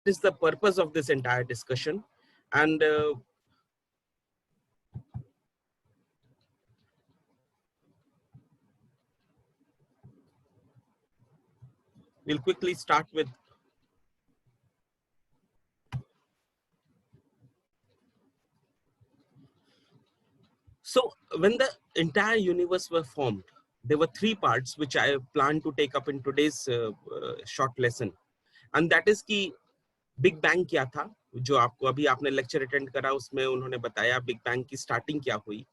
is the purpose of this entire discussion, and we'll quickly start with so when the entire universe was formed, there were three parts which I plan to take up in today's short lesson, and that is कि big bang क्या था, जो आपको अभी आपने lecture attend करा उसमें उन्होंने बताया बिग बैंग की स्टार्टिंग क्या हुई,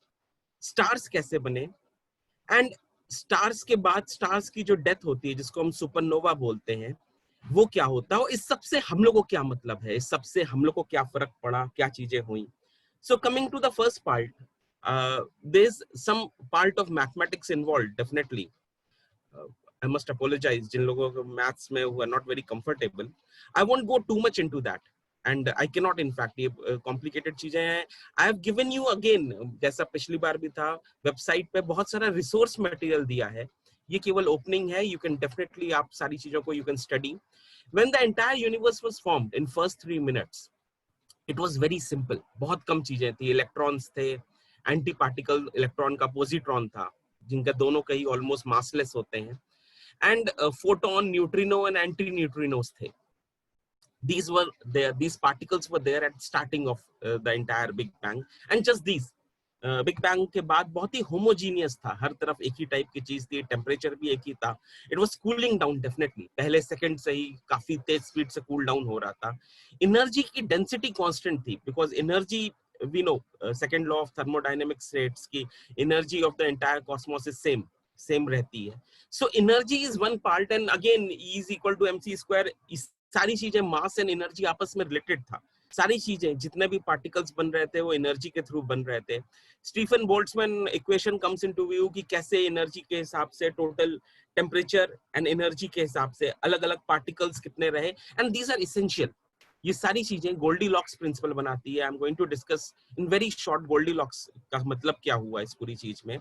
स्टार्स कैसे बने, एंड स्टार्स के बाद स्टार्स की जो डेथ होती है जिसको हम सुपरनोवा बोलते हैं वो क्या होता है, और इस सबसे हम लोगों को क्या मतलब है, इस सबसे हम लोग को क्या फर्क पड़ा, क्या चीजें हुई. So coming to the first part, there is some part of mathematics involved definitely. I must apologize जिन लोगों को मैथ्स में who are not very comfortable. I won't go too much into that, and I cannot in fact ये complicated चीजें हैं. I have given you again, जैसा पिछली बार भी था, वेबसाइट पे बहुत सारा रिसोर्स मटेरियल दिया है. ये केवल ओपनिंग है, you can definitely आप सारी चीजों को you can study. When the entire universe was formed in first 3 minutes, it was very simple. बहुत कम चीजें थी, इलेक्ट्रॉन्स थे, एंटी पार्टिकल इलेक्ट्रॉन का पोजिट्रॉन था, जिनका दोनों कहीं ऑलमोस्ट मासलेस होते हैं, and photon, neutrino and anti-neutrinos the. These were there, these particles were there at starting of the entire Big Bang, and just these Big Bang के बाद बहुत ही homogeneous था, हर तरफ एक ही टाइप की चीज थी, टेम्परेचर भी एक ही था. It was cooling down definitely, पहले सेकंड से ही काफी तेज स्पीड से कूल डाउन हो रहा था. एनर्जी की डेंसिटी कांस्टेंट थी, because energy we know second law of thermodynamics states कि energy of the entire cosmos is same रहती है. So energy is one part, and again E is equal to mc square. इस सारी चीजें mass and energy आपस में related था. सारी चीजें जितने भी पार्टिकल्स बन रहे थे वो एनर्जी के थ्रू बन रहे थे. Stefan Boltzmann equation comes into view कि कैसे एनर्जी के हिसाब से टोटल टेम्परेचर एंड एनर्जी के हिसाब से अलग अलग पार्टिकल्स कितने रहे, एंड दीज आर इसेंशियल. ये सारी चीजें गोल्डीलॉक्स प्रिंसिपल बनाती है. I am going to discuss in very short Goldilocks का मतलब क्या हुआ इस पूरी चीज में.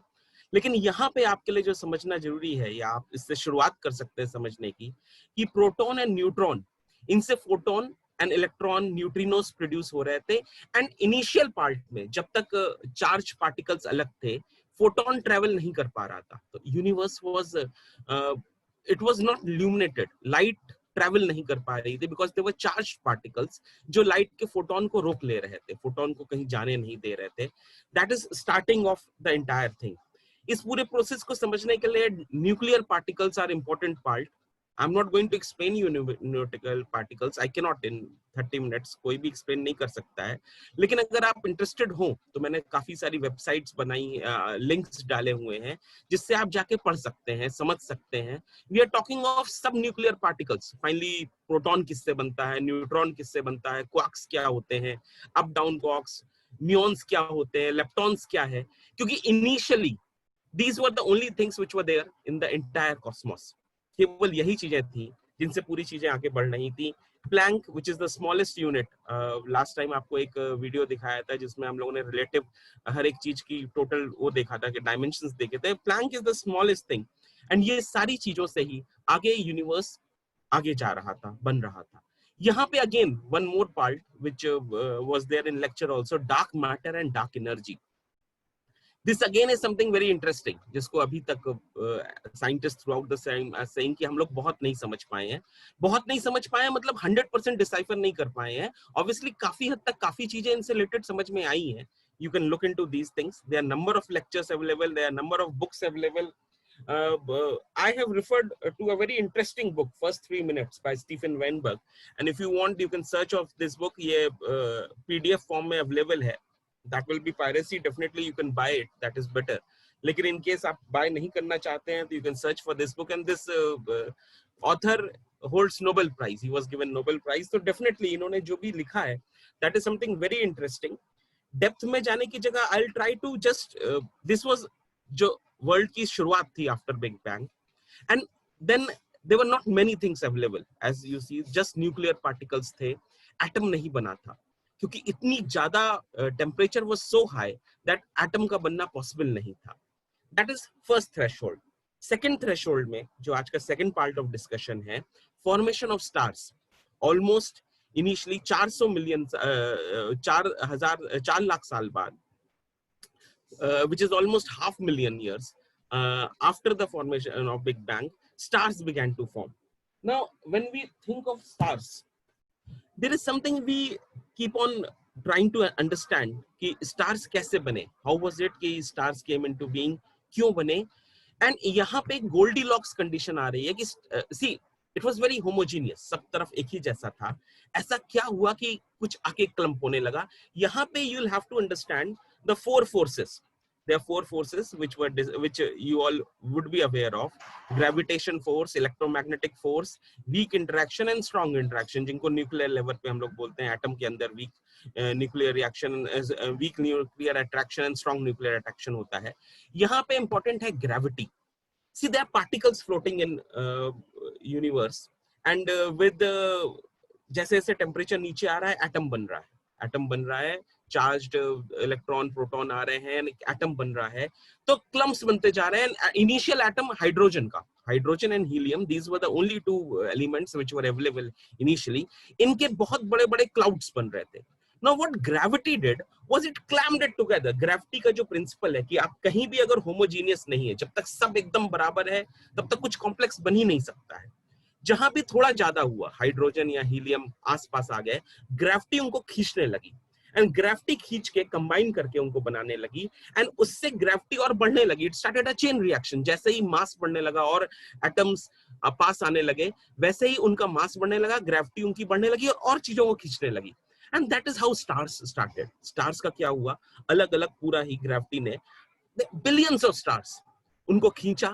लेकिन यहाँ पे आपके लिए जो समझना जरूरी है, या आप इससे शुरुआत कर सकते हैं समझने की, कि प्रोटॉन एंड न्यूट्रॉन, इनसे photon and electron, neutrinos produce हो रहे थे. एंड इनिशियल पार्ट में जब तक चार्ज पार्टिकल्स अलग थे, फोटोन ट्रेवल नहीं कर पा रहा था. तो universe was it was not illuminated, light travel नहीं कर पा रही थी, because they were charge particles जो लाइट के फोटोन को रोक ले रहे थे, फोटोन को कहीं जाने नहीं दे रहे थे. That is starting of the entire thing. इस पूरे प्रोसेस को समझने के लिए nuclear particles are important part. I am not going to explain you nuclear particles, I can not in 30 minutes, कोई भी एक्सप्लेन नहीं कर सकता है. लेकिन अगर आप इंटरेस्टेड हो तो मैंने काफी सारी वेबसाइट्स बनाई, लिंक्स डाले हुए हैं जिससे आप जाके पढ़ सकते हैं, समझ सकते हैं. वी आर टॉकिंग ऑफ सब न्यूक्लियर पार्टिकल्स. फाइनली प्रोटॉन किससे बनता है, न्यूट्रॉन किससे बनता है, क्वार्क्स क्या होते हैं, अप डाउन क्वार्क्स, म्यून्स क्या होते हैं, लेप्टॉन्स क्या है, क्योंकि initially these were the only things which were there in the entire cosmos. केवल यही चीजें थी जिनसे पूरी चीजें आगे बढ़ रही थी. Planck which is the smallest unit, last time आपको एक वीडियो दिखाया था जिसमें हम लोगों ने रिलेटिव हर एक चीज की टोटल वो देखा था कि डायमेंशंस देखे थे. Planck is the smallest thing, and ये सारी चीजों से ही आगे यूनिवर्स आगे जा रहा था, बन रहा था. यहाँ पे again one more part which was there in lecture also, dark matter and dark energy. This again is something very interesting, जिसको अभी तक scientist through out the saying कि हम लोग बहुत नहीं समझ पाए हैं. बहुत नहीं समझ पाए हैं मतलब 100% डिसाइफर नहीं कर पाए हैं. ऑब्वियसली काफी हद तक काफी चीजें इनसे रिलेटेड समझ में आई हैं. You can look into these things. There are number of lectures available. There are number of books available. I have referred to a very interesting book, First 3 Minutes by Stephen Weinberg. And if you want, you can search of this book. ये PDF form में available है. That will be piracy. Definitely you can buy it. That is better. लेकिन in case आप buy नहीं करना चाहते हैं, तो you can search for this book. And this author holds Nobel Prize. He was given Nobel Prize. So definitely इन्होंने जो भी लिखा है, that is something very interesting. Depth में जाने की जगह I'll try to just this was जो world की शुरुआत थी after Big Bang, and then there were not many things available. As you see, just nuclear particles थे, atom नहीं बना था, क्योंकि इतनी ज्यादा temperature was so high that atom का बनना पॉसिबल नहीं था. That is first threshold. Second threshold में जो आज का सेकंड पार्ट ऑफ डिस्कशन है, formation of stars. Almost initially 400 million 4 lakh साल बाद, which is almost 500,000 years after the formation of Big Bang, stars began to form. Now, when we think of stars, there is something we keep on trying to understand कि stars कैसे बने, how was it कि stars came into being, क्यों बने, and यहाँ पे Goldilocks condition आ रही है कि see, it was very homogeneous, सब तरफ एक ही जैसा था. ऐसा क्या हुआ कि कुछ आके क्लम्प होने लगा. यहाँ पे you'll have to understand the four forces. There are four forces which you all would be aware of: gravitation force, electromagnetic force, weak interaction and strong interaction, जिनको nuclear level पे हम लोग बोलते हैं atom के अंदर weak nuclear reaction, weak nuclear attraction and strong nuclear attraction होता है. यहाँ पे important है gravity. See, there are particles floating in universe, and with जैसे जैसे टेम्परेचर नीचे आ रहा है, एटम बन रहा है, चार्ज्ड इलेक्ट्रॉन प्रोटॉन आ रहे हैं, एटम बन रहा है, तो क्लम्प्स बनते जा रहे हैं. Initial atom hydrogen and helium, these were the only two elements which were available initially. इनके बहुत बड़े बड़े क्लाउड्स बन रहे थे. Now what gravity did was it clammed it together. Gravity का जो प्रिंसिपल है कि आप कहीं भी अगर होमोजीनियस नहीं है, जब तक सब एकदम बराबर है, तब तक कुछ कॉम्प्लेक्स बन ही नहीं सकता है. जहां भी थोड़ा ज्यादा हुआ, हाइड्रोजन या हीलियम आसपास आ गए, ग्रेविटी उनको खींचने लगी, एंड ग्रेविटी खींच के कंबाइन करके उनको बनाने लगी, एंड उससे ग्रेविटी और बढ़ने लगी. It started a chain reaction. जैसे ही मास बढ़ने लगा और एटम्स पास आने लगे, वैसे ही उनका मास बढ़ने लगा, ग्रेविटी उनकी बढ़ने लगी और चीजों को खींचने लगी. And that is how stars started. Stars का क्या हुआ, अलग अलग पूरा ही ग्रेविटी ने billions of stars उनको खींचा,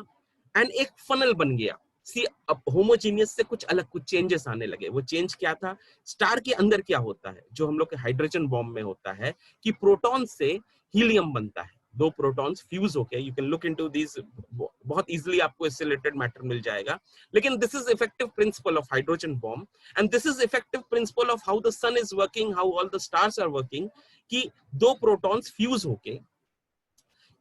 and एक फनल बन गया. See, अब होमोजीनियस से कुछ अलग, कुछ चेंजेस आने लगे. वो चेंज क्या था? स्टार के अंदर क्या होता है, जो हम लोग के हाइड्रोजन बॉम्ब में होता है, कि प्रोटॉन से हीलियम बनता है. दो प्रोटॉन्स फ्यूज होके, you can look into this, बहुत इजीली आपको इससे रिलेटेड मैटर मिल जाएगा. लेकिन this is effective principle of hydrogen bomb, and this is effective principle of how the sun is working, how all the stars are working, कि दो protons fuse होके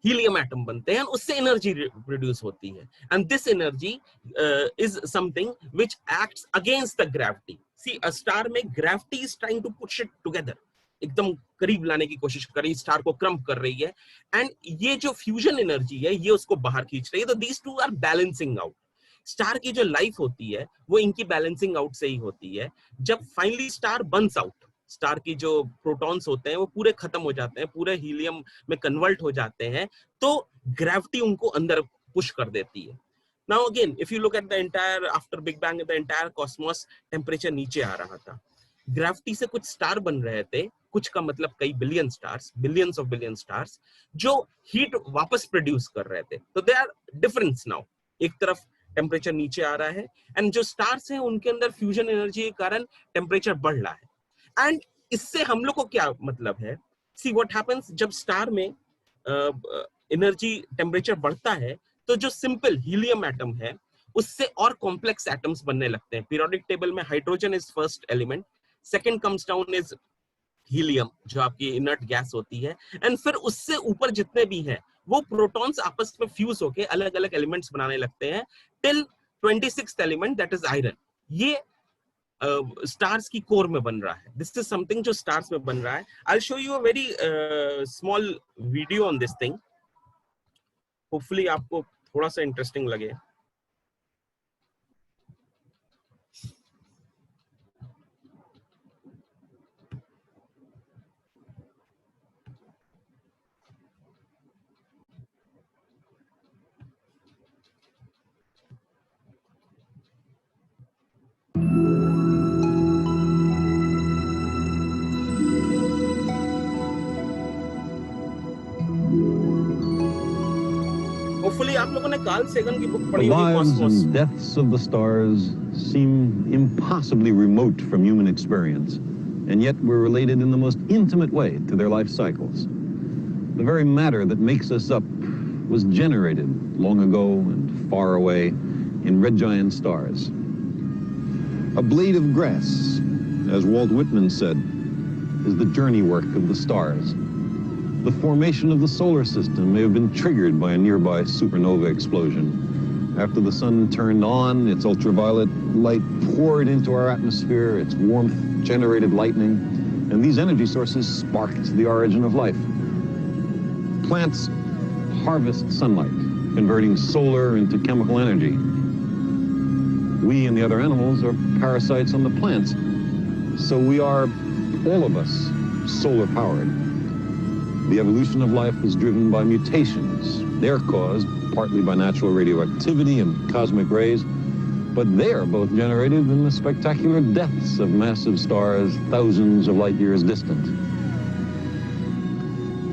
helium atom बनते हैं, उससे एनर्जी प्रोड्यूस होती है, and this energy is something which acts against the gravity. C, a star में gravity is trying to push it together, एकदम करीब लाने की कोशिश कर रही है, स्टार को क्रम्प कर रही है, एंड ये जो फ्यूजन एनर्जी है, ये उसको बाहर खींच रही है. तो these two are balancing out. Star की जो लाइफ होती है, वो इनकी बैलेंसिंग आउट से ही होती है. जब finally star Burns out, star की जो प्रोटॉन्स होते हैं वो पूरे खत्म हो जाते हैं, पूरे हीलियम में कन्वर्ट हो जाते हैं, तो ग्रेविटी उनको अंदर पुश कर देती है. Now again, if you look at the entire after big bang, the entire Cosmos temperature नीचे आ रहा था. ग्रेविटी से कुछ स्टार बन रहे थे, कुछ का मतलब कई billion stars, billions of billion stars, जो हीट वापस प्रोड्यूस कर रहे थे. तो दे आर डिफरेंस नाउ. एक तरफ टेम्परेचर नीचे आ रहा है, एंड जो स्टार्स हैं उनके अंदर फ्यूजन एनर्जी के कारण टेम्परेचर बढ़ रहा है. एंड इससे हम लोग को क्या मतलब है? सी, व्हाट हैपेंस जब स्टार में एनर्जी टेम्परेचर बढ़ता है, तो जो सिंपल हीलियम एटम है, उससे और कॉम्प्लेक्स एटम्स बनने लगते हैं. पीरियोडिक टेबल में hydrogen is first element, second comes down is helium, जो आपकी इनर्ट गैस होती है, एंड फिर उससे ऊपर जितने भी हैं, वो प्रोटॉन्स आपस में फ्यूज होके अलग अलग एलिमेंट्स बनाने लगते हैं, till 26th element, that is iron. ये स्टार्स की कोर में बन रहा है. दिस इज समथिंग जो स्टार्स में बन रहा है. I will show you a very small video on this thing. Hopefully आपको थोड़ा सा इंटरेस्टिंग लगे. Hopefully आप लोगों ने कार्ल सेगन की बुक पढ़ी होगी, The lives Cosmos. and deaths of the stars seem impossibly remote from human experience, and yet we're related in the most intimate way to their life cycles. The very matter that makes us up was generated long ago and far away in red giant stars. A blade of grass, as Walt Whitman said, is the journey work of the stars. The formation of the solar system may have been triggered by a nearby supernova explosion. After the sun turned on, its ultraviolet light poured into our atmosphere, its warmth generated lightning, and these energy sources sparked the origin of life. Plants harvest sunlight, converting solar into chemical energy. We and the other animals are parasites on the plants, so we are, all of us, solar-powered. The evolution of life is driven by mutations. They're caused partly by natural radioactivity and cosmic rays, but they are both generated in the spectacular deaths of massive stars thousands of light years distant.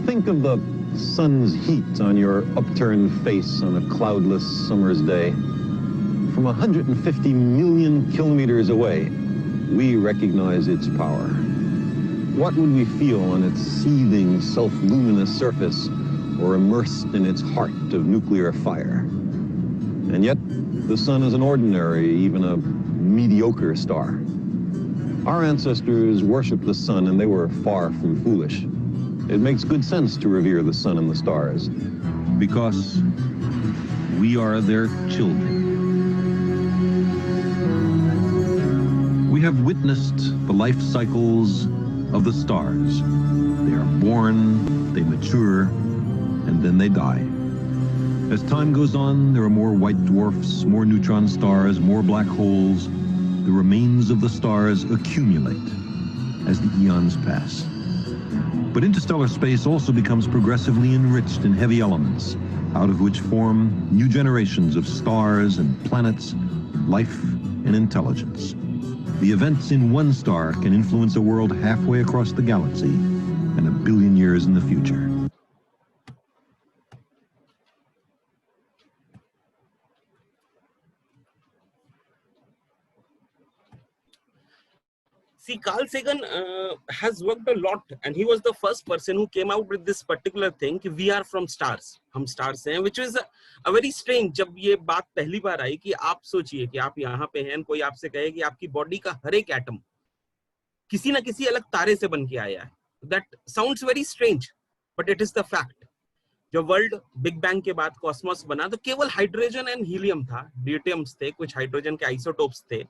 Think of the sun's heat on your upturned face on a cloudless summer's day. From 150 million kilometers away, we recognize its power. What would we feel on its seething, self-luminous surface or immersed in its heart of nuclear fire? And yet, the sun is an ordinary, even a mediocre star. Our ancestors worshipped the sun, and they were far from foolish. It makes good sense to revere the sun and the stars, because we are their children. We have witnessed the life cycles of the stars. They are born, they mature, and then they die. As time goes on, there are more white dwarfs, more neutron stars, more black holes. The remains of the stars accumulate as the eons pass. But interstellar space also becomes progressively enriched in heavy elements, out of which form new generations of stars and planets, life and intelligence. The events in one star can influence a world halfway across the galaxy and a billion years in the future. See, Carl Sagan has worked a lot, and he was the first person who came out with this particular thing कि we are from stars, हम stars हैं, which is a very strange. जब ये बात पहली बार आई कि आप सोचिए कि आप यहाँ पे हैं, कोई आपसे कहे कि आपकी बॉडी का हर एक एटम किसी ना किसी अलग तारे से बन के आया है. That sounds very strange, but it is the fact. जब वर्ल्ड बिग बैंग के बाद कॉस्मोस बना तो केवल हाइड्रोजन एंड हीलियम था, ड्यूटेरियम्स थे, कुछ हाइड्रोजन के आइसोटोप्स थे.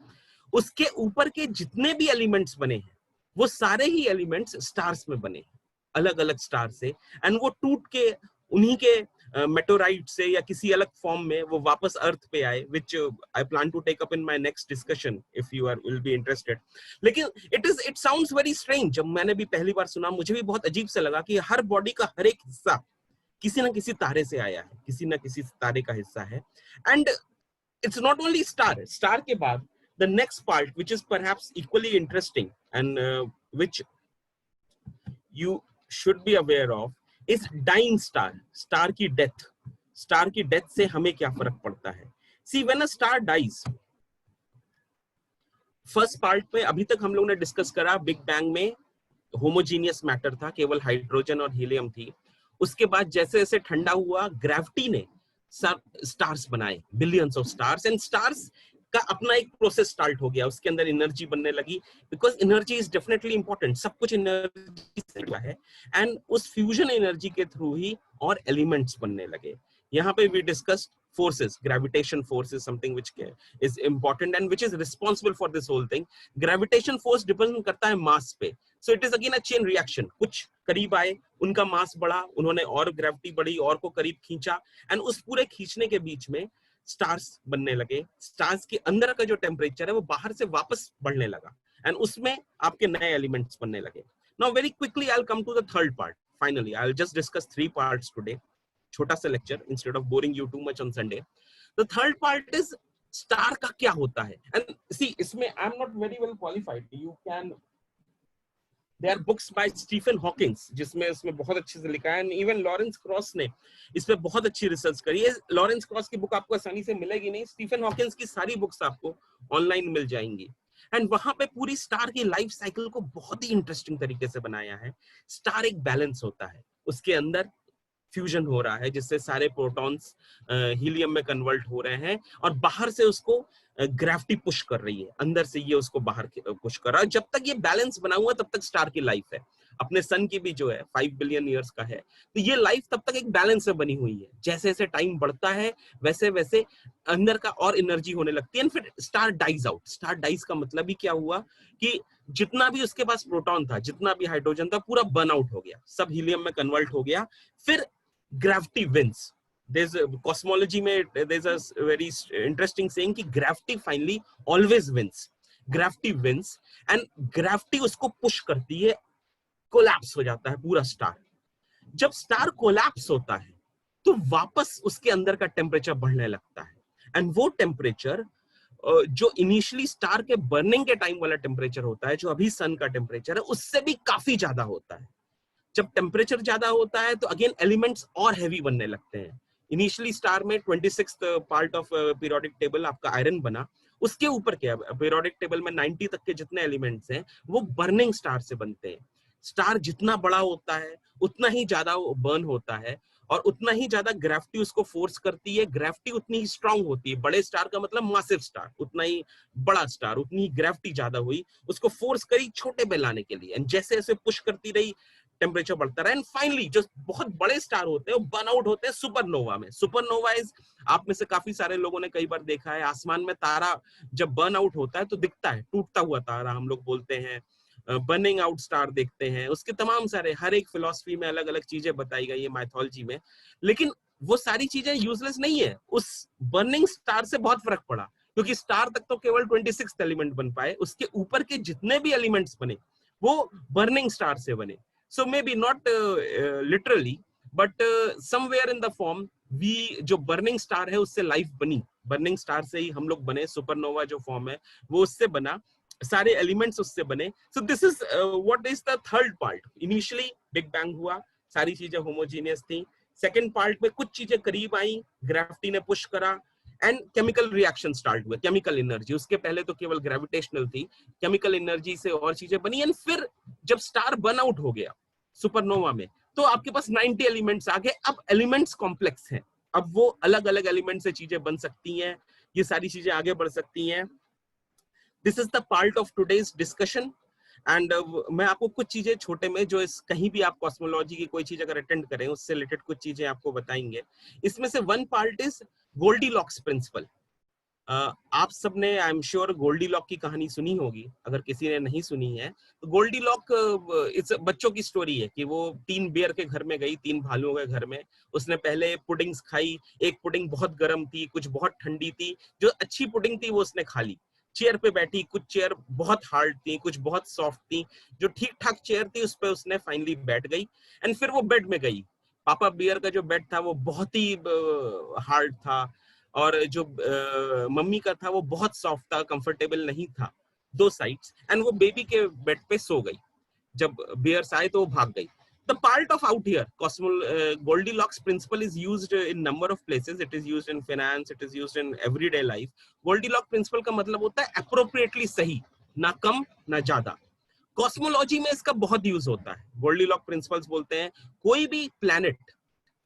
उसके ऊपर के जितने भी एलिमेंट्स बने हैं वो सारे ही एलिमेंट्स स्टार्स में बने हैं, अलग अलग स्टार से, एंड वो टूट के उन्हीं के मेटोराइट से या किसी अलग फॉर्म में वो वापस अर्थ पे आए, which I plan to take up in my next discussion if you will be interested. लेकिन it sounds very strange. जब मैंने भी पहली बार सुना मुझे भी बहुत अजीब सा लगा कि हर बॉडी का हर एक हिस्सा किसी ना किसी तारे से आया है, किसी ना किसी तारे का हिस्सा है. And it's not only star के बाद the next part, which is perhaps equally interesting and which you should be aware of, is dying star. Star की death. Star की death से हमें क्या फर्क पड़ता है? See, when a star dies, first part में अभी तक हम लोग ने डिस्कस करा, बिग बैंग में होमोजीनियस मैटर था, केवल हाइड्रोजन और हीलियम थी. उसके बाद जैसे जैसे ठंडा हुआ, ग्रेविटी ने स्टार्स बनाए, billions of stars, and stars का अपना एक प्रोसेस स्टार्ट हो गया. उसके अंदर एनर्जी बनने लगी, because energy is definitely important. सब कुछ एनर्जी से जुड़ा है, एंड उस फ्यूजन एनर्जी के थ्रू ही और एलिमेंट्स बनने लगे. यहाँ पे we discussed forces. Gravitation force is something which is important and which is responsible for this whole thing. Gravitation force depend करता है mass पे. So it is again a chain reaction. कुछ करीब आए, उनका mass बढ़ा, उन्होंने और gravity बढ़ी, और को करीब खींचा, and उस पूरे खींचने के बीच में स्टार्स बनने लगे. स्टार्स के अंदर का जो टेम्परेचर है वो बाहर से वापस बढ़ने लगा, एंड उसमें आपके नए एलिमेंट्स बनने लगे. Now very quickly I'll come to the third part. Finally I'll just discuss 3 parts today. छोटा सा lecture instead of boring you too much on Sunday. The third part is star का क्या होता है. And see, इसमें I'm not very well qualified. You can, there are books by Stephen Hawking जिसमें इसमें बहुत अच्छे से लिखा है, and even लॉरेंस क्रॉस ने इस पे बहुत अच्छी रिसर्च करी है. लॉरेंस क्रॉस की बुक आपको आसानी से मिलेगी नहीं, स्टीफन हॉकिंस की सारी बुक्स आपको ऑनलाइन मिल जाएंगी. एंड वहां पे पूरी स्टार की लाइफ साइकिल को बहुत ही इंटरेस्टिंग तरीके से बनाया है. स्टार एक बैलेंस होता है, उसके अंदर फ्यूजन हो रहा है जिससे सारे प्रोटॉन्स हीलियम में कन्वर्ट हो रहे हैं, और बाहर से उसको ग्रेविटी पुश कर रही है अंदर से, ये उसको बाहर पुश कर रहा है। जब तक ये बैलेंस बना हुआ तब तक स्टार की लाइफ है। अपने सन की भी जो है 5 बिलियन ईयर्स का है, तो ये लाइफ तब तक एक बैलेंस में बनी हुई है। जैसे जैसे टाइम बढ़ता है वैसे वैसे अंदर का और एनर्जी होने लगती है, फिर star dies out. Star dies का मतलब ही क्या हुआ कि जितना भी उसके पास प्रोटॉन था, जितना भी हाइड्रोजन था, पूरा बर्न आउट हो गया, सब हीलियम में कन्वर्ट हो गया। फिर gravity wins. There's a cosmology में there's a very interesting saying कि gravity finally always wins. Gravity wins and gravity उसको push करती है, कोलैप्स हो जाता है पूरा स्टार। जब स्टार कोलैप्स होता है तो वापस उसके अंदर का टेम्परेचर बढ़ने लगता है, एंड वो टेम्परेचर जो इनिशियली स्टार के बर्निंग के टाइम वाला टेम्परेचर होता है, जो अभी सन का टेम्परेचर है, उससे भी काफी ज्यादा होता है। जब टेम्परेचर ज्यादा होता है तो अगेन एलिमेंट्स और हैवी बनने लगते हैं। इनिशियली स्टार में 26th part of periodic table आपका आयरन बना, उसके ऊपर क्या, पीरियोडिक टेबल में 90 तक के जितने एलिमेंट्स हैं वो बर्निंग स्टार से बनते हैं। स्टार जितना बड़ा होता है उतना ही ज्यादा वो बर्न होता है, और उतना ही ज्यादा ग्रेविटी उसको फोर्स करती है। ग्रेविटी उतनी ही स्ट्रांग होती है, बड़े स्टार का मतलब मासिव स्टार, उतना ही बड़ा स्टार, उतनी ही ग्रेविटी ज्यादा हुई, उसको फोर्स करी छोटे पे लाने के लिए, एंड जैसे जैसे पुश करती रही टेम्परेचर बढ़ता रहा, एंड फाइनली जो बहुत बड़े स्टार होते हैं वो बर्न आउट होते हैं सुपरनोवा में। सुपरनोवा इज, आप में से काफी सारे लोगों ने कई बार देखा है, आसमान में तारा जब बर्न आउट होता है तो दिखता है टूटता हुआ तारा, हम लोग बोलते हैं बर्निंग आउट स्टार देखते हैं। उसके तमाम सारे, हर एक फिलॉसफी में अलग अलग चीजें बताई गई है, माइथोलॉजी में, लेकिन वो सारी चीजें यूजलेस नहीं है। उस बर्निंग स्टार से बहुत फर्क पड़ा, क्योंकि स्टार तक तो केवल 26th एलिमेंट बन पाए, उसके ऊपर के जितने भी एलिमेंट्स बने वो बर्निंग स्टार से बने। So maybe not literally, but somewhere in the form, we जो बर्निंग स्टार है उससे लाइफ बनी, बर्निंग स्टार से ही हम लोग बने। सुपरनोवा जो फॉर्म है वो उससे बना, सारे एलिमेंट्स उससे बने। So this is what is the third part. Initially big bang हुआ, सारी चीजें होमोजीनियस थी। सेकंड पार्ट में कुछ चीजें करीब आई, ग्रेविटी ने पुश करा, एंड केमिकल रिएक्शन स्टार्ट हुए, केमिकल एनर्जी। उसके पहले तो केवल ग्रेविटेशनल थी, केमिकल एनर्जी से और चीजें बनी। एंड फिर जब स्टार बर्न आउट हो गया सुपरनोवा में, तो आपके पास 90 एलिमेंट्स आ गए। अब एलिमेंट्स कॉम्प्लेक्स हैं, अब वो अलग अलग एलिमेंट से चीजें बन सकती हैं, ये सारी चीजें आगे बढ़ सकती हैं। This is the part of today's discussion, and मैं आपको कुछ चीजें छोटे में, जो इस कहीं भी आप कॉस्मोलॉजी की कोई चीज अगर अटेंड करें उससे रिलेटेड कुछ चीजें आपको बताएंगे। इसमें से one part is Goldilocks principle. आप सबने आई एम श्योर गोल्डीलॉक की कहानी सुनी होगी, अगर किसी ने नहीं सुनी है तो गोल्डीलॉक इट्स बच्चों की स्टोरी है कि वो 3 बेयर के घर में गई, 3 भालुओं के घर में। उसने पहले पुडिंग्स खाई, एक पुडिंग बहुत गर्म थी, कुछ बहुत ठंडी थी। जो अच्छी पुडिंग थी वो उसने खा ली, चेयर पे बैठी, कुछ चेयर बहुत हार्ड थी, कुछ बहुत सॉफ्ट थी। जो ठीक ठाक चेयर थी उस पर उसने फाइनली बैठ गई, एंड फिर वो बेड में गई। पापा बियर का जो बेड था वो बहुत ही हार्ड था, और जो मम्मी का था वो बहुत सॉफ्ट था, कंफर्टेबल नहीं था, 2 साइड्स। एंड वो बेबी के बेड पे सो गई। जब बियर्स आए तो वो भाग गई। The part of out here, Goldilocks principle is used in number of places. It is used in finance, it is used in everyday life. Goldilocks principle का मतलब होता है appropriately सही, ना कम ना ज्यादा। कॉस्मोलॉजी में इसका बहुत यूज होता है। गोल्डीलॉक प्रिंसिपल्स बोलते हैं कोई भी प्लैनेट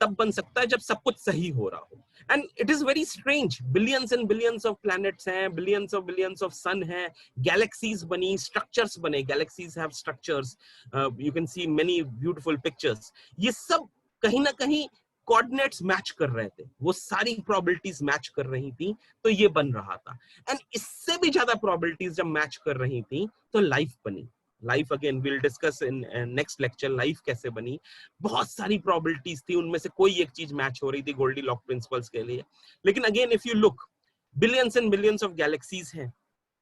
तब बन सकता है जब सब कुछ सही हो रहा हो। And it is very strange, billions and billions of planets हैं, बिलियंस ऑफ सन हैं, गैलेक्सीज बनी, स्ट्रक्चर्स बने, galaxies have structures, you can see many beautiful pictures. ये सब कहीं ना कहीं कोऑर्डिनेट्स मैच कर रहे थे, वो सारी प्रोबेबिलिटीज मैच कर रही थी, तो ये बन रहा था। एंड इससे भी ज्यादा प्रोबेबिलिटीज जब मैच कर रही थी तो लाइफ बनी। Life again will discuss in next lecture, life कैसे बनी। बहुत सारी प्रोबेबिलिटीज थी, उनमें से कोई एक चीज मैच हो रही थी गोल्डीलॉक प्रिंसिपल्स के लिए। लेकिन again if you look, billions and billions of galaxies हैं,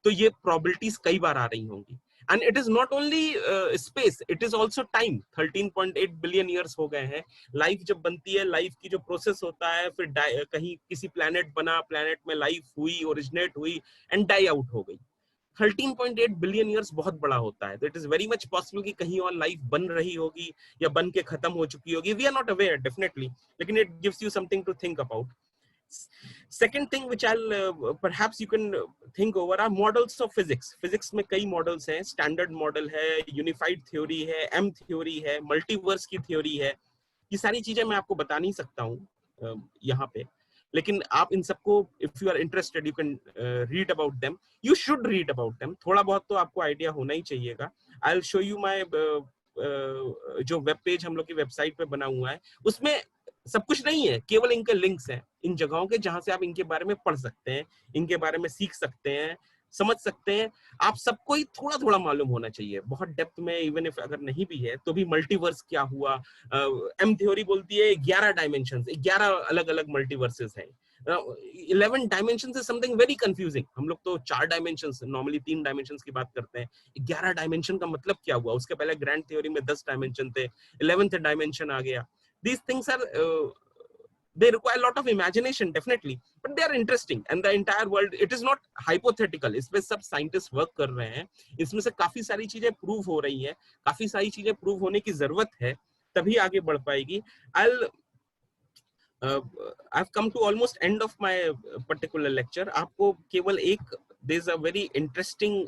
तो ये प्रोबेबिलिटीज कई बार आ रही होंगी। And it is not only space, it is also time. 13.8 billion years हो गए हैं। लाइफ जब बनती है, लाइफ की जो प्रोसेस होता है, फिर कहीं किसी प्लैनेट बना, प्लैनेट में लाइफ हुई, ओरिजिनेट हुई, एंड डाई आउट हो गई। 13.8 बिलियन ईयर्स बहुत बड़ा होता है, तो it is very much possible कि कहीं और लाइफ बन रही होगी या बन के खत्म हो चुकी होगी। We are not aware definitely, लेकिन it gives you something to think about. Second thing which I'll perhaps you can think over are models of physics. Physics में कई models हैं, standard model है, unified theory है, M theory है, multiverse की theory है। ये सारी चीजें मैं आपको बता नहीं सकता हूँ यहाँ पे, लेकिन आप इन सबको if you are interested you can read about them. You should read about them. थोड़ा बहुत तो आपको आइडिया होना ही चाहिएगा. I'll show you my जो वेब पेज हम लोग की वेबसाइट पे बना हुआ है, उसमें सब कुछ नहीं है, केवल इनके लिंक्स हैं इन जगहों के जहां से आप इनके बारे में पढ़ सकते हैं, इनके बारे में सीख सकते हैं, समझ सकते हैं. आप सबको ही थोड़ा थोड़ा मालूम होना चाहिए, बहुत डेप्थ में इवन इफ अगर नहीं भी है तो भी. मल्टीवर्स क्या हुआ, एम थ्योरी बोलती है 11 डायमेंशंस, 11 अलग अलग मल्टीवर्सेस हैं. 11 dimensions is something very confusing. हम लोग तो 4 डायमेंशंस, नॉर्मली 3 डायमेंशंस की बात करते हैं. 11 डायमेंशन का मतलब क्या हुआ? उसके पहले ग्रैंड थ्योरी में 10 डायमेंशन थे, 11th डायमेंशन आ गया. These things are they require a lot of imagination definitely, but they are interesting and the entire world, it is not hypothetical. इसमें सब साइंटिस्ट वर्क कर रहे हैं, इसमें से काफी सारी चीजें प्रूव हो रही हैं, काफी सारी चीजें प्रूव होने की जरूरत है, तभी आगे बढ़ पाएगी. I've come to almost end of my particular lecture. आपको केवल एक, there's a very interesting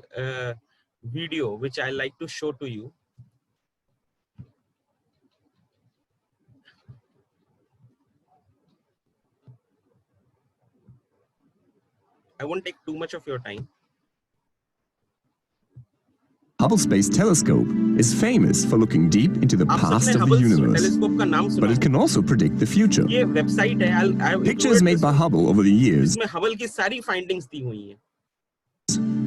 video which I like to show to you. I won't take too much of your time. Hubble Space Telescope is famous for looking deep into the past of the universe, but it can also predict the future. ये website है. Pictures made by Hubble over the years इसमें Hubble की सारी findings दी हुई हैं.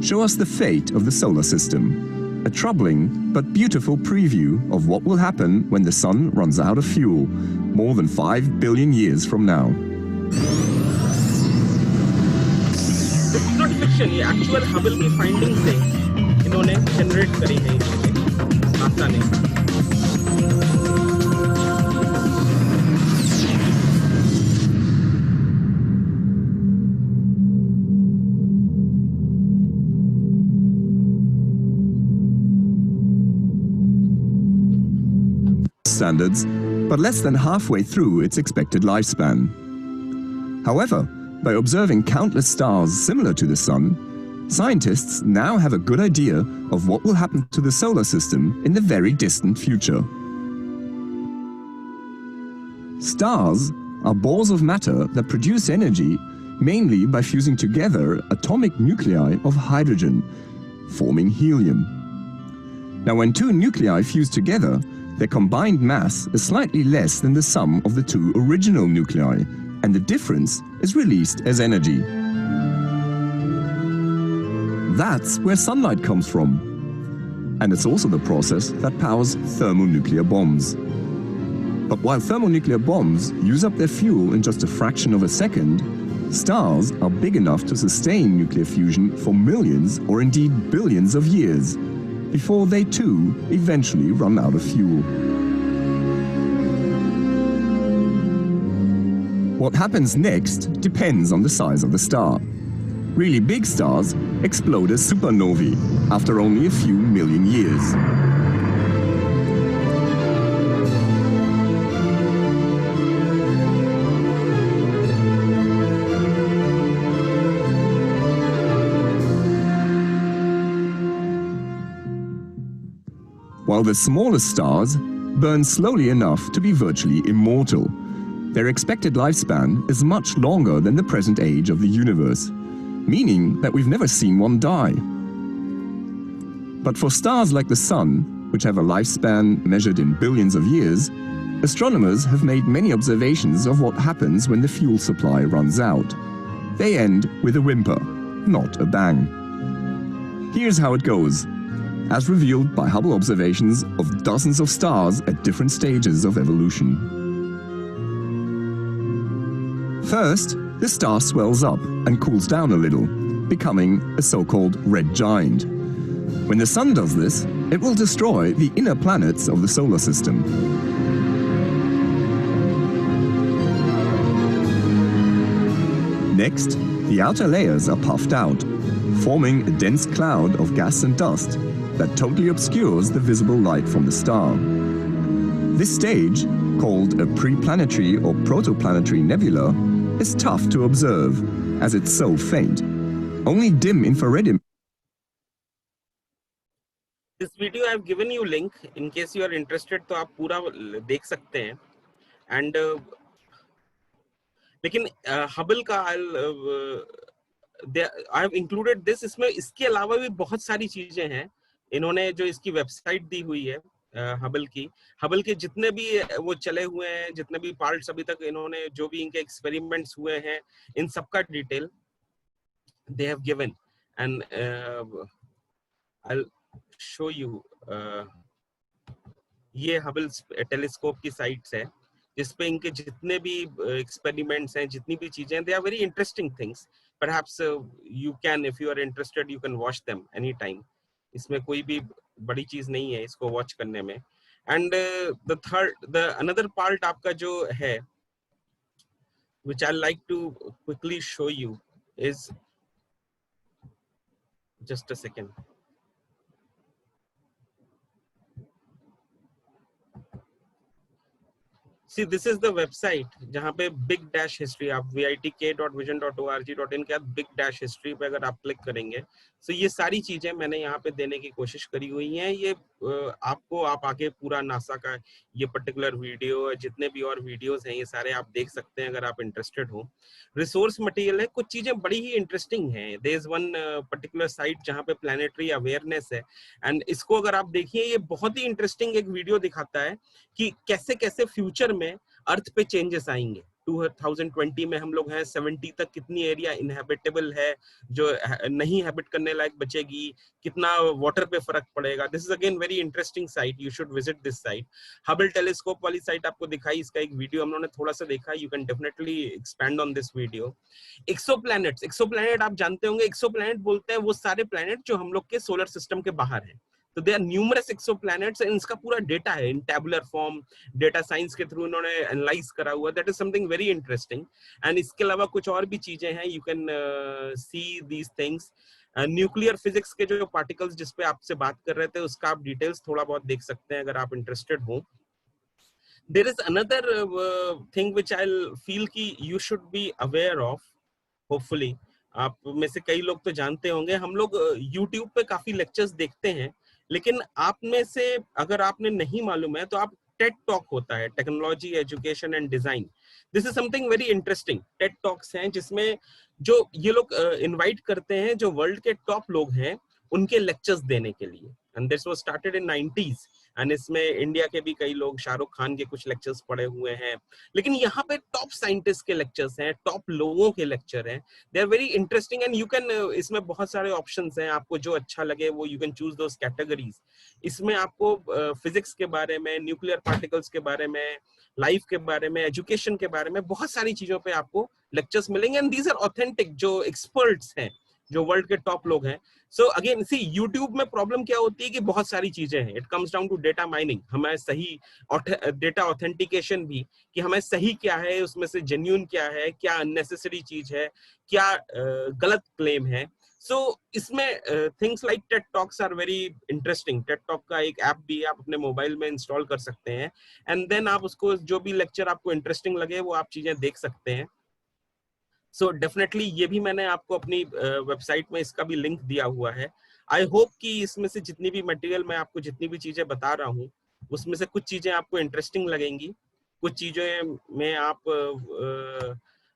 show us the fate of the solar system, a troubling but beautiful preview of what will happen when the sun runs out of fuel more than 5 billion years from now. This is not fiction, ये actual Hubble की findings हैं, इन्होंने generate करी है NASA ने. Standards, but less than halfway through its expected lifespan. However, by observing countless stars similar to the Sun, scientists now have a good idea of what will happen to the solar system in the very distant future. Stars are balls of matter that produce energy mainly by fusing together atomic nuclei of hydrogen, forming helium. Now, when two nuclei fuse together, their combined mass is slightly less than the sum of the two original nuclei, and the difference is released as energy. That's where sunlight comes from. And it's also the process that powers thermonuclear bombs. But while thermonuclear bombs use up their fuel in just a fraction of a second, stars are big enough to sustain nuclear fusion for millions or indeed billions of years, before they too eventually run out of fuel. What happens next depends on the size of the star. Really big stars explode as supernovae after only a few million years. While the smallest stars burn slowly enough to be virtually immortal, their expected lifespan is much longer than the present age of the universe, meaning that we've never seen one die. But for stars like the Sun, which have a lifespan measured in billions of years, astronomers have made many observations of what happens when the fuel supply runs out. They end with a whimper, not a bang. Here's how it goes, as revealed by Hubble observations of dozens of stars at different stages of evolution. First, the star swells up and cools down a little, becoming a so-called red giant. When the Sun does this, it will destroy the inner planets of the solar system. Next, the outer layers are puffed out, forming a dense cloud of gas and dust that totally obscures the visible light from the star. This stage, called a pre-planetary or protoplanetary nebula, is tough to observe as it's so faint. Only dim infrared This video I have given you link in case you are interested, तो आप पूरा देख सकते हैं. And लेकिन Hubble का I have included this, इसमें इसके अलावा भी बहुत सारी चीजें हैं इन्होंने जो इसकी वेबसाइट दी हुई है हबल की। हबल के जितने भी वो चले हुए हैं, जितने भी पार्ट्स अभी तक इन्होंने जो भी इनके एक्सपेरिमेंट्स हुए हैं, इन सबका detail they have given, and I'll show you ये हबल टेलीस्कोप की साइट्स है जिसपे इनके जितने भी एक्सपेरिमेंट्स हैं, जितनी भी चीजें, they are very interesting things. Perhaps you can, if you are interested, you can watch them anytime. इसमें कोई भी बड़ी चीज नहीं है इसको वॉच करने में. And the another part आपका जो है, which I like to quickly show you, is just a second. See, this is the website जहाँ पे big dash history, आप vitk.vision.org.in के big dash history पे अगर आप क्लिक करेंगे, तो ये सारी चीजें मैंने यहाँ पे देने की कोशिश करी हुई हैं. ये आपको, आप आगे पूरा नासा का ये पर्टिकुलर वीडियो, जितने भी और वीडियोस हैं, ये सारे आप देख सकते हैं अगर आप इंटरेस्टेड हो. रिसोर्स मटेरियल है, कुछ चीजें बड़ी ही इंटरेस्टिंग हैं. There is one particular site जहाँ पे प्लानिटरी अवेयरनेस है, एंड इसको अगर आप देखिए, ये बहुत ही इंटरेस्टिंग एक वीडियो दिखाता है कि कैसे कैसे फ्यूचर में अर्थ पे चेंजेस आएंगे. 2020 में हम लोग हैं, 70 तक कितनी एरिया इनहेबिटेबल है जो नहीं हैबिट करने लायक बचेगी, कितना वाटर पे फर्क पड़ेगा. This is again very interesting site, you should visit this site. Hubble telescope वाली साइट आपको दिखाई, इसका एक वीडियो हम लोगों ने थोड़ा सा देखा. You can definitely expand on this video. Exoplanet आप जानते होंगे. एक्सोप्लैनेट बोलते हैं वो सारे प्लैनेट जो हम लोग के सोलर सिस्टम के बाहर हैं. तो they are numerous exoplanets, and इसका पूरा डेटा है in tabular form, data science के थ्रू इन्होंने एनालाइज करा हुआ. That is something very interesting. And इसके अलावा कुछ और भी चीजें हैं, you can see these things. Nuclear physics के जो पार्टिकल्स जिस पे आपसे बात कर रहे थे, उसका आप डिटेल्स थोड़ा बहुत देख सकते हैं अगर आप इंटरेस्टेड हो. There is another thing which I feel कि you should be aware of. Hopefully आप में से कई लोग तो जानते होंगे, हम लोग यूट्यूब पे काफी लेक्चर्स देखते हैं, लेकिन आप में से अगर आपने नहीं मालूम है तो आप टेड टॉक होता है, technology education and design. This is something very interesting. Ted talks हैं जिसमें जो ये लोग इनवाइट करते हैं जो वर्ल्ड के टॉप लोग हैं उनके लेक्चर्स देने के लिए. And this was started in 90s, and इसमें इंडिया के भी कई लोग, शाहरुख खान के कुछ लेक्चर्स पढ़े हुए हैं. लेकिन यहाँ पे टॉप साइंटिस्ट के लेक्चर्स हैं, टॉप लोगों के लेक्चर हैं. They are very interesting, and you can, इसमें बहुत सारे ऑप्शंस हैं, आपको जो अच्छा लगे वो you can choose those categories. इसमें आपको फिजिक्स के बारे में, न्यूक्लियर पार्टिकल्स के बारे में, लाइफ के बारे में, एजुकेशन के बारे में, बहुत सारी चीजों पे आपको लेक्चर्स मिलेंगे. एंड दीज आर ऑथेंटिक, जो एक्सपर्ट्स हैं, जो वर्ल्ड के टॉप लोग हैं. सो अगेन सी, यूट्यूब में प्रॉब्लम क्या होती है कि बहुत सारी चीजें हैं. It comes down to data mining, हमें सही डेटा ऑथेंटिकेशन भी, कि हमें सही क्या है, उसमें से जेन्युइन क्या है, क्या अननेसेसरी चीज है, क्या गलत क्लेम है. सो इसमें things like TED talks are very interesting. TED talk का एक ऐप भी आप अपने मोबाइल में इंस्टॉल कर सकते हैं, एंड देन आप उसको, जो भी लेक्चर आपको इंटरेस्टिंग लगे वो आप चीजें देख सकते हैं. सो डेफिनेटली ये भी मैंने आपको अपनी वेबसाइट में इसका भी लिंक दिया हुआ है. आई होप कि इसमें से जितनी भी मटेरियल मैं आपको, जितनी भी चीजें बता रहा हूँ, उसमें से कुछ चीजें आपको इंटरेस्टिंग लगेंगी, कुछ चीजें में आप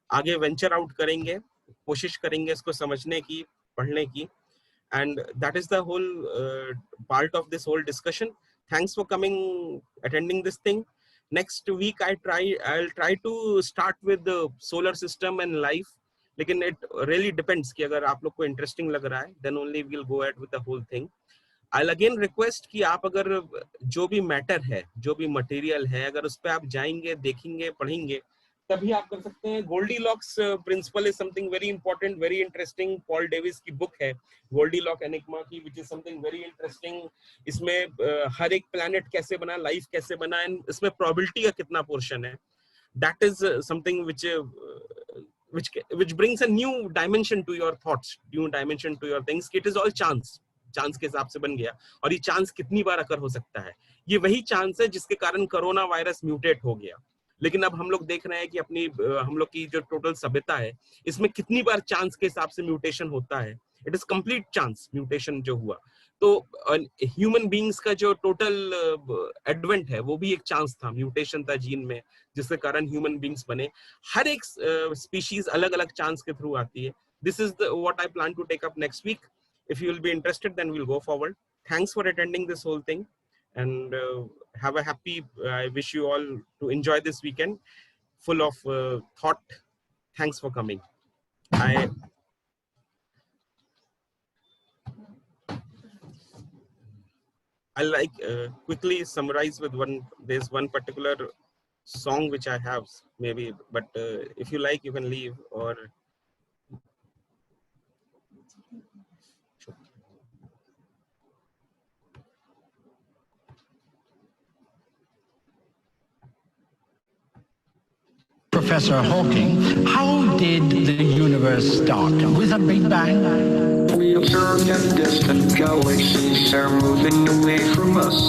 आगे वेंचर आउट करेंगे, कोशिश करेंगे इसको समझने की, पढ़ने की. And that is the whole part of this whole discussion. Thanks for coming, attending this thing. Next week I'll try to start with the solar system and life. लेकिन it really depends कि अगर आप लोग को interesting लग रहा है, then only we'll go ahead with the whole thing. I'll again request कि आप अगर जो भी मैटर है, जो भी मटेरियल है, अगर उस पर आप जाएंगे, देखेंगे, पढ़ेंगे, तभी आप कर सकते हैं. Goldilocks principle is something very important, very interesting. Paul Davies की बुक है गोल्डीलॉक एनिग्मा की, which is something very interesting. इसमें हर एक प्लैनेट कैसे बना, लाइफ कैसे बना, एंड इसमें प्रोबेबिलिटी का कितना पोर्शन है. That is something which brings a new dimension to your thoughts, new dimension to your things. It is all chance के हिसाब से बन गया, और ये चांस कितनी बार अकर हो सकता है. ये वही चांस है जिसके कारण कोरोना वायरस म्यूटेट हो गया. लेकिन अब हम लोग देख रहे हैं कि हम लोग की जो टोटल सभ्यता है, इसमें कितनी बार चांस के हिसाब से म्यूटेशन होता है. It is complete chance mutation जो हुआ. तो ह्यूमन बींग्स का जो टोटल एडवेंट है वो भी एक चांस था, म्यूटेशन था जीन में जिसके कारण ह्यूमन बींग्स बने। हर एक स्पीशीज अलग अलग चांस के थ्रू आती है। This is what I plan to take up next week. If you will be interested then we'll go forward. Thanks for attending this whole thing, and have a happy, I wish you all to enjoy this weekend full of thought. Thanks for coming. I'll like quickly summarize with there's one particular song which I have maybe, but if you like you can leave or Professor Hawking, how did the universe start? With a Big Bang? We observe that distant galaxies are moving away from us.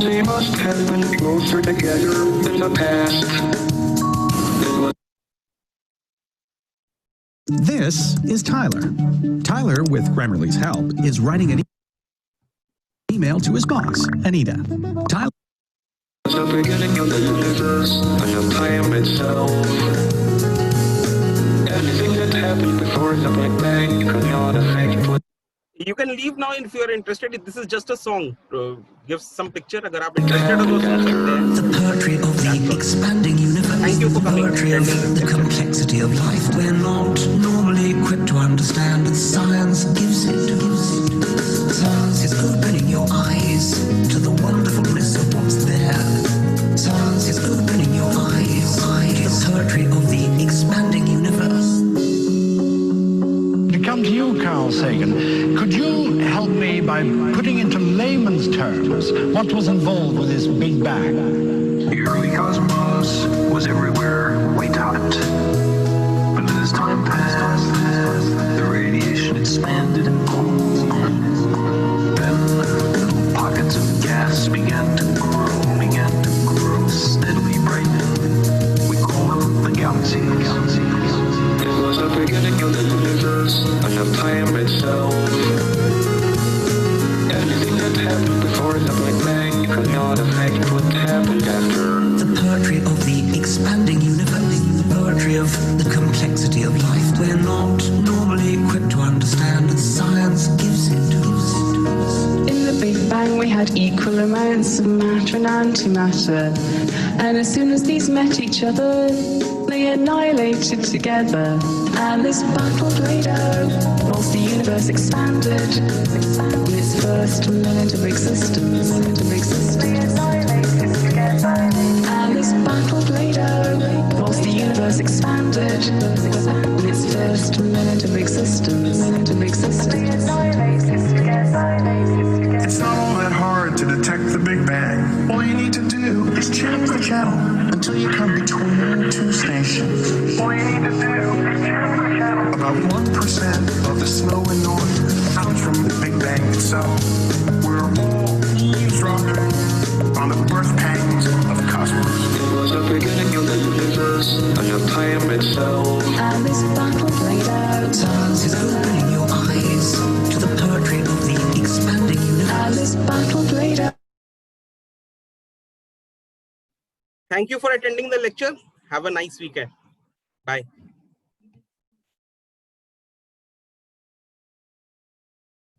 They must have been closer together in the past. This is Tyler. Tyler, with Grammarly's help, is writing an email to his boss, Anita. Tyler. The beginning of the universe and of time itself. Anything that happened before the Big Bang could not affect what. You can leave now if you are interested. This is just a song. Give some picture. अगर आप interested हो तो सुन सकते हैं. The poetry of the expanding universe. Thank you for the coming. poetry of the complexity of life. We're not normally equipped to understand, and science gives it. Science is opening your eyes to the wonderfulness of what's there. Science is opening your eyes to the poetry of the expanding universe. To come to you, Carl Sagan, could you help me by putting into layman's terms what was involved with this Big Bang? The early cosmos was everywhere we taught. But as time passed, the radiation expanded and cooled. Then little pockets of gas began to grow, steadily brightening. We call them the galaxies. It was the beginning of the universe and of time itself. Anything that happened before the Big Bang could not affect what happened after. The poetry of the expanding universe, the poetry of the complexity of life. We're not normally equipped to understand, and science gives it. In the Big Bang we had equal amounts of matter and antimatter, and as soon as these met each other, they annihilated together. And this battle played out whilst the universe expanded in its first minute of existence. They annihilated together. And this battle played out whilst the universe expanded in its first minute of existence. They annihilated together. It's not all that hard to detect the Big Bang. All you need to do is change the channel until you come between two stations. All you need to do is change the channel. About 1% of the snow and noise comes from the Big Bang itself. We're all eavesdropping on the birth pangs of the cosmos. It was the beginning of the universe and of time itself. And this battle played out. Science is opening your eyes to the poetry of the expanding universe. And this battle played out. Thank you for attending the lecture. Have a nice weekend. Bye.